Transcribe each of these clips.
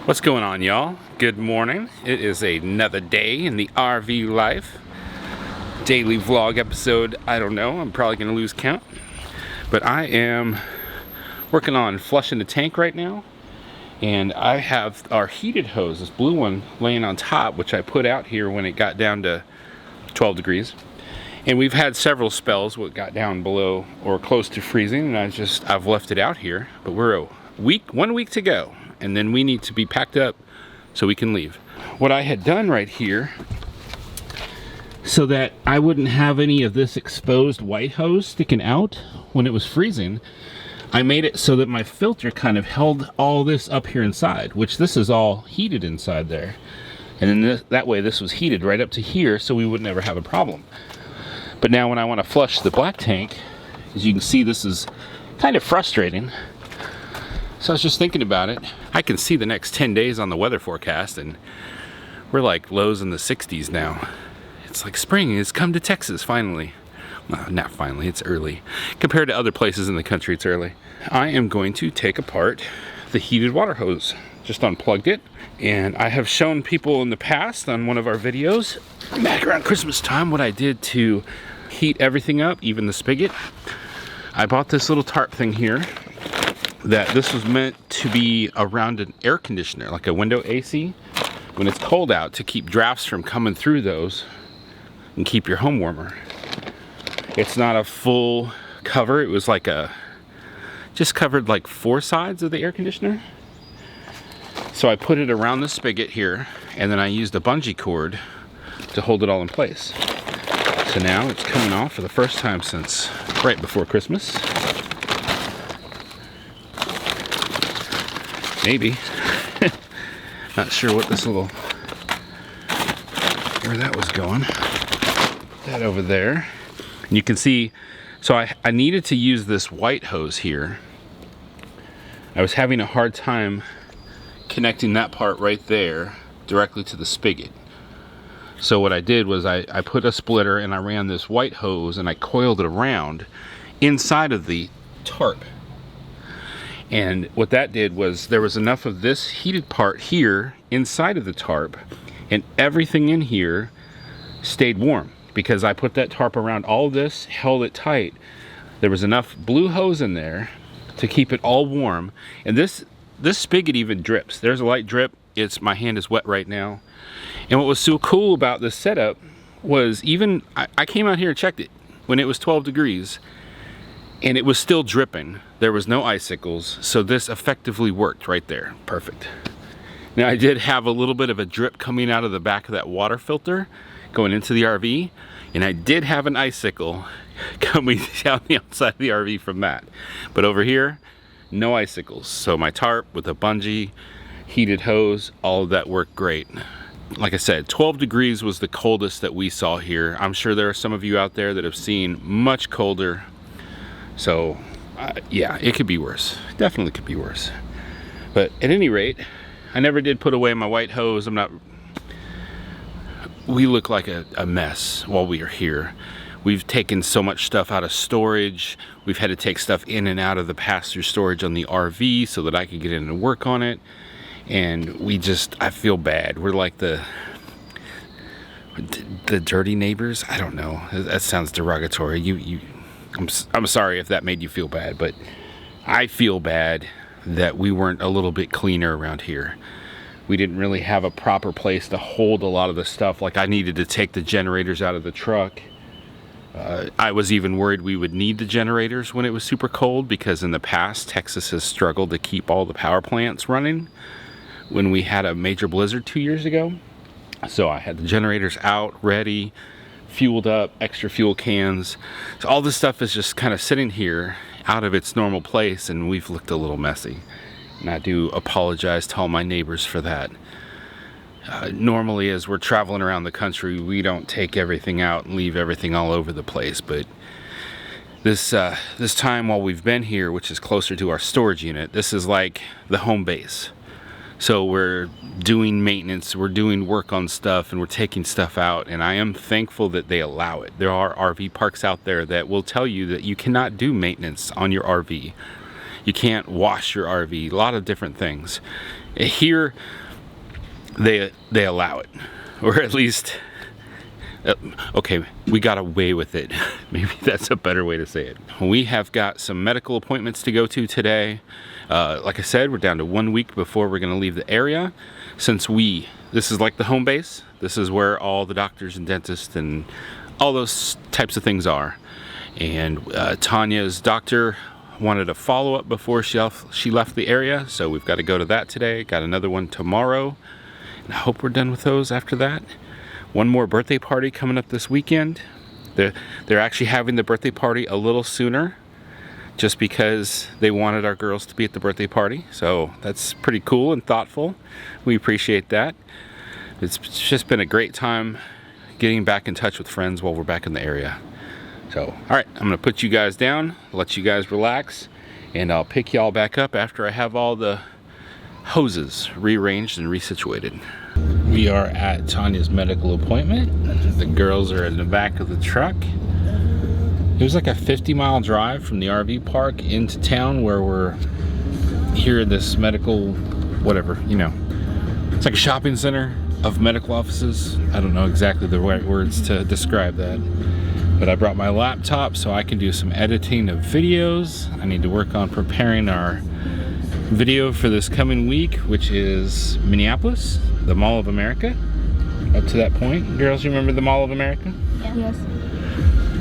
What's going on, y'all? Good morning. It is another day in the RV life. Daily vlog episode, I don't know. I'm probably going to lose count. But I am working on flushing the tank right now. And I have our heated hose, this blue one, laying on top, which I put out here when it got down to 12 degrees. And we've had several spells what got down below or close to freezing, and I've left it out here. But we're 1 week to go. And then we need to be packed up so we can leave. What I had done right here, so that I wouldn't have any of this exposed white hose sticking out when it was freezing, I made it so that my filter kind of held all this up here inside, which this is all heated inside there. And then that way this was heated right up to here, so we would never have a problem. But now when I want to flush the black tank, as you can see, this is kind of frustrating. So I was just thinking about it. I can see the next 10 days on the weather forecast, and we're like lows in the 60s now. It's like spring has come to Texas finally. Well, not finally, it's early. Compared to other places in the country, it's early. I am going to take apart the heated water hose. Just unplugged it. And I have shown people in the past on one of our videos, back around Christmas time, what I did to heat everything up, even the spigot. I bought this little tarp thing here. That this was meant to be around an air conditioner, like a window AC, when it's cold out, to keep drafts from coming through those and keep your home warmer. It's not a full cover. It was like just covered like 4 sides of the air conditioner. So I put it around the spigot here, and then I used a bungee cord to hold it all in place. So now it's coming off for the first time since right before Christmas. Maybe. Not sure what this where that was going. That over there. And you can see, so I needed to use this white hose here. I was having a hard time connecting that part right there directly to the spigot. So what I did was I put a splitter and I ran this white hose and I coiled it around inside of the tarp. And what that did was there was enough of this heated part here inside of the tarp, and everything in here stayed warm because I put that tarp around all of this, held it tight. There was enough blue hose in there to keep it all warm. And this spigot even drips. There's a light drip. My hand is wet right now. And what was so cool about this setup was I came out here and checked it when it was 12 degrees. And it was still dripping. There was no icicles, so this effectively worked right there. Perfect. Now I did have a little bit of a drip coming out of the back of that water filter going into the RV, and I did have an icicle coming down the outside of the RV from that. But over here, no icicles. So my tarp with a bungee, heated hose, all of that worked great. Like I said, 12 degrees was the coldest that we saw here. I'm sure there are some of you out there that have seen much colder. So, yeah, it could be worse. Definitely could be worse. But at any rate, I never did put away my white hose. We look like a mess while we are here. We've taken so much stuff out of storage. We've had to take stuff in and out of the pass-through storage on the RV so that I could get in and work on it. And I feel bad. We're like the dirty neighbors. I don't know. That sounds derogatory. I'm sorry if that made you feel bad, but I feel bad that we weren't a little bit cleaner around here. We didn't really have a proper place to hold a lot of the stuff. Like I needed to take the generators out of the truck. I was even worried we would need the generators when it was super cold, because in the past, Texas has struggled to keep all the power plants running when we had a major blizzard 2 years ago. So I had the generators out, ready, fueled up, extra fuel cans. So all this stuff is just kind of sitting here out of its normal place, and we've looked a little messy. And I do apologize to all my neighbors for that. Normally, as we're traveling around the country, we don't take everything out and leave everything all over the place. But this time while we've been here, which is closer to our storage unit, this is like the home base. So we're doing maintenance, we're doing work on stuff, and we're taking stuff out, and I am thankful that they allow it. There are RV parks out there that will tell you that you cannot do maintenance on your RV. You can't wash your RV, a lot of different things. Here, they allow it, or at least, okay, we got away with it. Maybe that's a better way to say it. We have got some medical appointments to go to today. Like I said, we're down to 1 week before we're gonna leave the area. Since this is like the home base. This is where all the doctors and dentists and all those types of things are. And Tania's doctor wanted a follow-up before she left the area, so we've got to go to that today. Got another one tomorrow, and I hope we're done with those after that. One more birthday party coming up this weekend. They're actually having the birthday party a little sooner, just because they wanted our girls to be at the birthday party. So that's pretty cool and thoughtful. We appreciate that. It's just been a great time getting back in touch with friends while we're back in the area. So, all right, I'm gonna put you guys down, let you guys relax, and I'll pick y'all back up after I have all the hoses rearranged and resituated. We are at Tania's medical appointment. The girls are in the back of the truck. It was like a 50-mile drive from the RV park into town where we're here at this medical, whatever, you know. It's like a shopping center of medical offices. I don't know exactly the right words to describe that. But I brought my laptop so I can do some editing of videos. I need to work on preparing our video for this coming week, which is Minneapolis, the Mall of America. Up to that point. Girls, you remember the Mall of America? Yeah. Yes.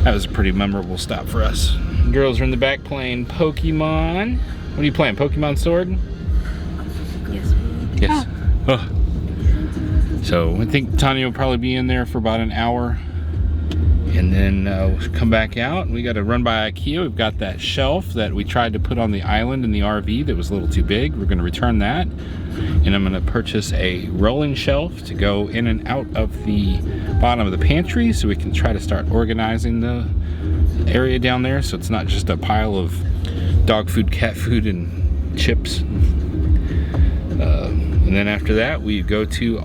That was a pretty memorable stop for us. Girls are in the back playing Pokemon. What are you playing? Pokemon Sword? Yes. Yes. Oh. So I think Tania will probably be in there for about an hour. And then we'll come back out. We got to run by IKEA. We've got that shelf that we tried to put on the island in the RV that was a little too big. We're going to return that. And I'm going to purchase a rolling shelf to go in and out of the bottom of the pantry so we can try to start organizing the area down there so it's not just a pile of dog food, cat food, and chips. And then after that, we go to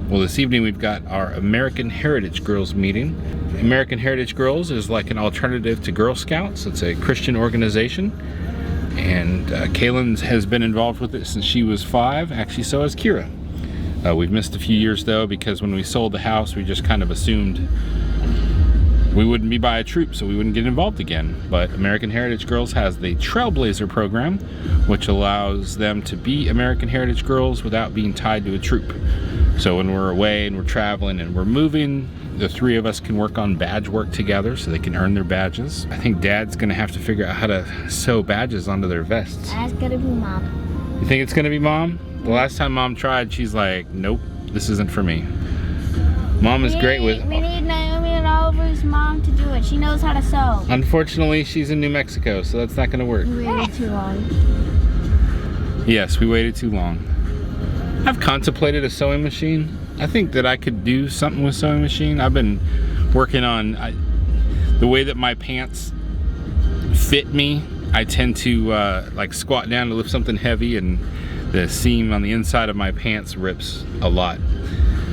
this evening we've got our American Heritage Girls meeting. American Heritage Girls is like an alternative to Girl Scouts. It's a Christian organization, and Kaylin has been involved with it since she was 5. Actually, so has Kira. We've missed a few years though, because when we sold the house, we just kind of assumed we wouldn't be by a troop, so we wouldn't get involved again. But American Heritage Girls has the Trailblazer program, which allows them to be American Heritage Girls without being tied to a troop. So when we're away and we're traveling and we're moving, the 3 of us can work on badge work together so they can earn their badges. I think Dad's gonna have to figure out how to sew badges onto their vests. That's gonna be Mom. You think it's gonna be Mom? The last time Mom tried, she's like, nope, this isn't for me. Mom is great with... We need Naomi and Oliver's mom to do it. She knows how to sew. Unfortunately, she's in New Mexico, so that's not gonna work. We waited too long. Yes, we waited too long. I've contemplated a sewing machine. I think that I could do something with sewing machine. I've been working on the way that my pants fit me. I tend to like squat down to lift something heavy, and the seam on the inside of my pants rips a lot.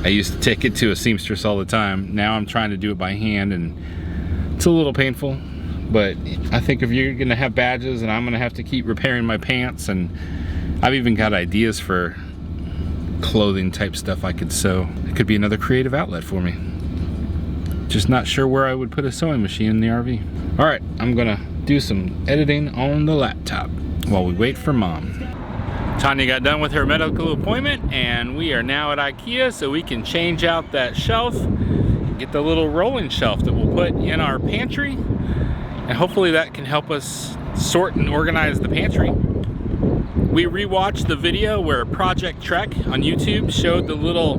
I used to take it to a seamstress all the time. Now I'm trying to do it by hand, and it's a little painful. But I think if you're gonna have badges and I'm gonna have to keep repairing my pants, and I've even got ideas for clothing type stuff I could sew. It could be another creative outlet for me. Just not sure where I would put a sewing machine in the RV. All right, I'm gonna do some editing on the laptop while we wait for Mom. Tania got done with her medical appointment, and we are now at IKEA so we can change out that shelf, get the little rolling shelf that we'll put in our pantry, and hopefully that can help us sort and organize the pantry. We rewatched the video where Project Trek on YouTube showed the little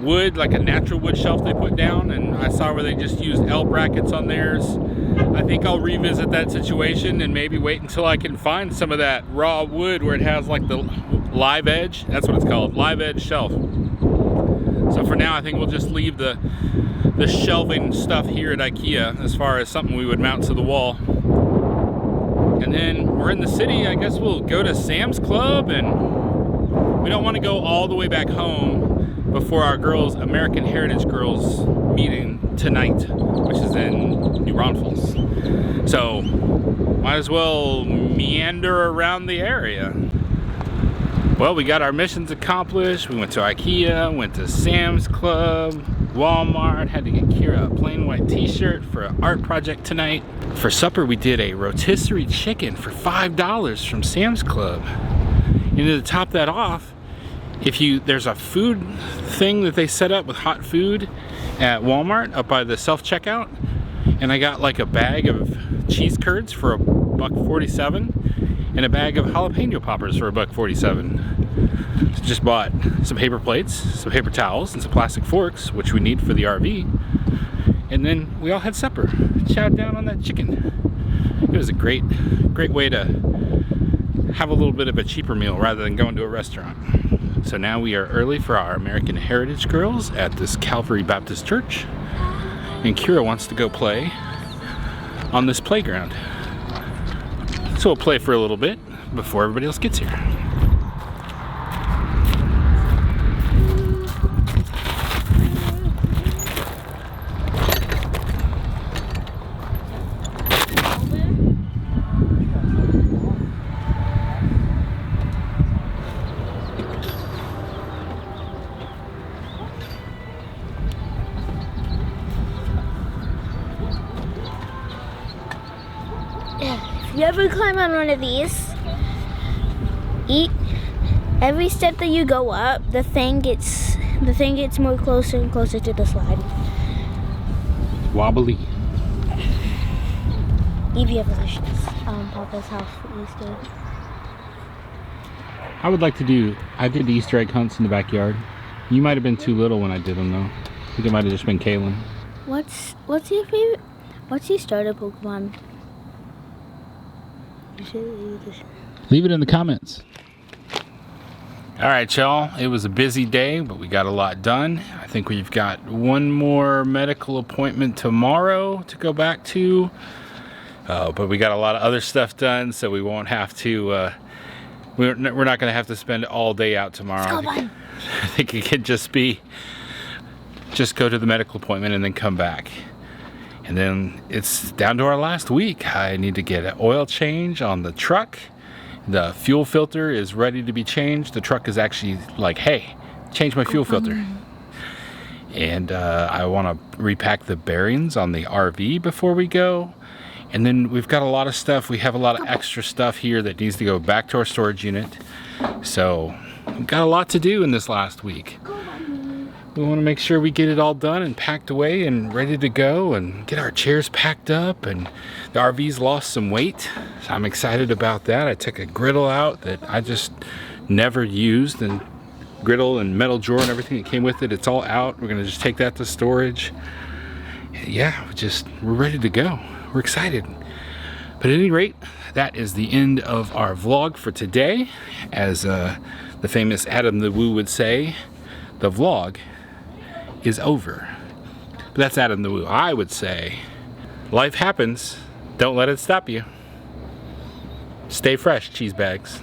wood, like a natural wood shelf they put down, and I saw where they just used L brackets on theirs. I think I'll revisit that situation and maybe wait until I can find some of that raw wood where it has like the live edge. That's what it's called, live edge shelf. So for now, I think we'll just leave the shelving stuff here at IKEA as far as something we would mount to the wall. And then we're in the city. I guess we'll go to Sam's Club, and we don't want to go all the way back home before our girls, American Heritage Girls meeting tonight, which is in New Braunfels. So might as well meander around the area. Well, we got our missions accomplished. We went to IKEA, went to Sam's Club, Walmart, had to get Kira a plain white t-shirt for an art project tonight. For supper, we did a rotisserie chicken for $5 from Sam's Club. And to top that off, there's a food thing that they set up with hot food at Walmart up by the self-checkout. And I got like a bag of cheese curds for $1.47 and a bag of jalapeno poppers for $1.47. Just bought some paper plates, some paper towels, and some plastic forks, which we need for the RV. And then we all had supper. Chowed down on that chicken. It was a great way to have a little bit of a cheaper meal rather than going to a restaurant. So now we are early for our American Heritage Girls at this Calvary Baptist Church. And Kira wants to go play on this playground. So we'll play for a little bit before everybody else gets here. If you ever climb on one of these, every step that you go up, the thing gets more closer and closer to the slide. Wobbly. Evie ever wishes Papa's house for Easter. I did Easter egg hunts in the backyard. You might have been too little when I did them though. I think it might have just been Kaylin. What's your favorite? What's your starter Pokemon? Leave it in the comments. Alright y'all, it was a busy day, but we got a lot done. I think we've got one more medical appointment tomorrow to go back to. But we got a lot of other stuff done, so we won't have to, we're not going to have to spend all day out tomorrow. I think it could just go to the medical appointment and then come back. And then it's down to our last week. I need to get an oil change on the truck. The fuel filter is ready to be changed. The truck is actually like, hey, change my fuel filter. And I want to repack the bearings on the RV before we go. And then we've got a lot of stuff. We have a lot of extra stuff here that needs to go back to our storage unit. So we've got a lot to do in this last week. We want to make sure we get it all done and packed away and ready to go and get our chairs packed up. And the RV's lost some weight, so I'm excited about that. I took a griddle out that I just never used, and griddle and metal drawer and everything that came with it, it's all out. We're gonna just take that to storage. Yeah, we're ready to go. We're excited. But at any rate, that is the end of our vlog for today. As the famous Adam the Woo would say, the vlog is over. But that's Adam the Woo. I would say, life happens. Don't let it stop you. Stay fresh, cheese bags.